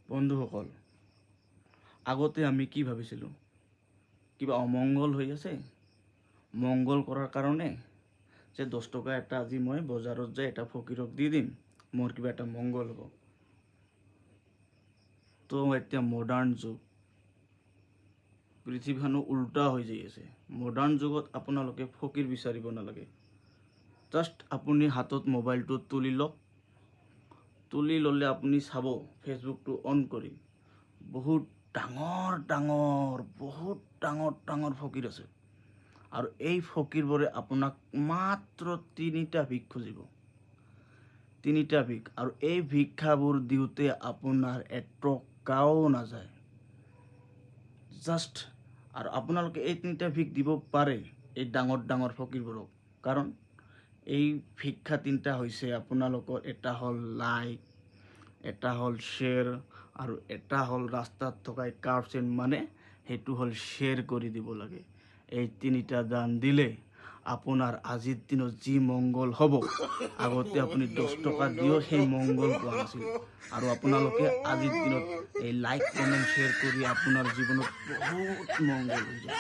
বন্ধুসকল, আগতে আমি কি ভাবিছিলোঁ? কিবা অমংগল হৈ আছে, মংগল কৰাৰ কাৰণে যে 10 টকা এটা আজি মই বজাৰত যাই এটা ফকীৰক দি দিম, মোৰ কিবা এটা মংগল হ'ব। তো এতিয়া মডাৰ্ণ যুগ, পৃথিৱীখনো উল্টা হৈ যাই আছে। মডাৰ্ণ যুগত আপোনালোকে ফকীৰ বিচাৰিব নালাগে। জাষ্ট আপুনি হাতত মোবাইলটো তুলি লওক, তুলি ল'লে আপুনি চাব ফেচবুকটো অন কৰি বহুত ডাঙৰ ফকীৰ আছে। আৰু এই ফকীৰবোৰে আপোনাক মাত্ৰ 3টা ভিক খুজিব, 3টা ভিক। আৰু এই ভিক্ষাবোৰ দিওঁতে আপোনাৰ এটকাও নাযায়। জাষ্ট আৰু আপোনালোকে এই 3টা ভিক দিব পাৰে এই ডাঙৰ ফকীৰবোৰক, কাৰণ এই ভিক্ষা 3টা হৈছে আপোনালোকৰ এটা হ'ল লাইক, এটা হ'ল শ্বেয়াৰ, আৰু এটা হ'ল ৰাস্তাত থকা কাৰ্পচেন, মানে সেইটো হ'ল শ্বেয়াৰ কৰি দিব লাগে। এই 3টা দান দিলে আপোনাৰ আজিৰ দিনত যি মংগল হ'ব, আগতে আপুনি 10 টকা দিও সেই মংগল পোৱা নাছিল। আৰু আপোনালোকে আজিৰ দিনত এই লাইক কমেণ্ট শ্বেয়াৰ কৰি আপোনাৰ জীৱনত বহুত মংগল হৈ যাব।